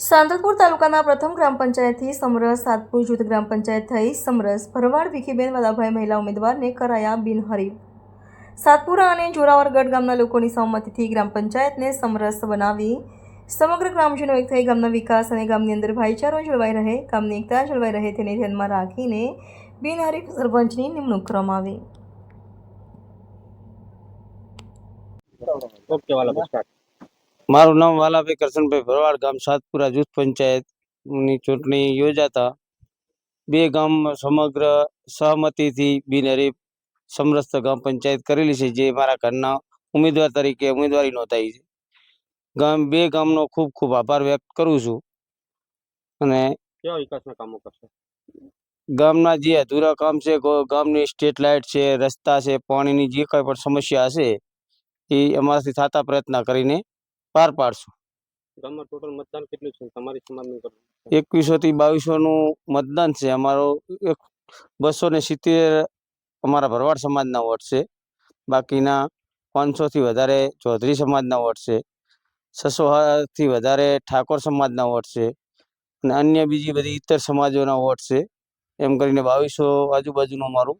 સાંતલપુર તાલુકાના પ્રથમ ગ્રામ પંચાયતથી સમરસ સાતપુર જૂથ ગ્રામ પંચાયત થઈ સમરસ ભરવાડ વિખીબેન વાલાભાઈ મહિલા ઉમેદવારને કરાયા બિનહરીફ। સાતપુરા અને જોરાવરગઢ ગામના લોકોની સહમતિથી ગ્રામ પંચાયતને સમરસ બનાવી સમગ્ર ગ્રામજનો એક થઈ ગામના વિકાસ અને ગામની અંદર ભાઈચારો જળવાઈ રહે, ગામની એકતા જળવાઈ રહે તેને ધ્યાનમાં રાખીને બિનહરીફ સરપંચની નિમણૂક કરવામાં આવી। મારું નામ વાલાભાઈ કરશનભાઈ ભરવાડ, ગામ સાતપુરા જૂથ પંચાયતની ચૂંટણી યોજાતા બે ગામ સમગ્ર સહમતિથી બિનહરીફ સમરસ ગામ પંચાયત કરેલી છે, જે મારા ઘરના ઉમેદવાર તરીકે ઉમેદવારી નોંધાઈ છે। બે ગામનો ખૂબ ખૂબ આભાર વ્યક્ત કરું છું। અને કેવા વિકાસના કામો કરશે? ગામના જે અધૂરા કામ છે, ગામની સ્ટ્રીટ લાઇટ છે, રસ્તા છે, પાણીની જે કંઈ પણ સમસ્યા હશે એ અમારાથી થતા પ્રયત્ન કરીને પાર પાડશું। ગામમાં ટોટલ મતદાન કેટલું છે? તમારી સમાજનું 2100 થી 2200 નું મતદાન છે। અમારો 270 અમારા ભરવાડ સમાજના વોટ છે, બાકીના 500 થી વધારે ચૌધરી સમાજના વોટ છે, 600 થી વધારે ઠાકોર સમાજના વોટ છે અને અન્ય બીજી બધી ઇતર સમાજોના વોટ છે। એમ કરીને 2200 આજુબાજુનું અમારું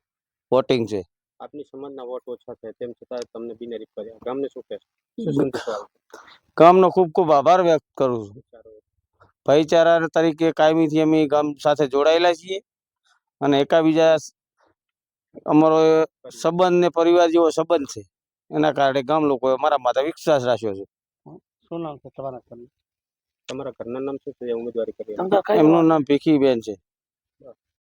વોટિંગ છે। આપની સમાજના વોટ ઓછા છે, તેમ છતાં તમને બિનહરીફ કર્યા, ગામને શું કહેશો? ગામનો ખૂબ ખૂબ આભાર વ્યક્ત કરું છું। ભાઈચારા તરીકે કાયમીથી અમે ગામ સાથે જોડાયેલા છીએ અને એકાબીજા અમારો સંબંધ ને પરિવાર જેવો સંબંધ છે, એના કારણે ગામ લોકોએ અમારા માથે વિશ્વાસ રાખ્યો છે। શું નામ છે તમારા ઘરના? તમારા ઘરના નામ શું છે? ઉમેદવારી કરી? એમનું નામ ભીખીબેન છે।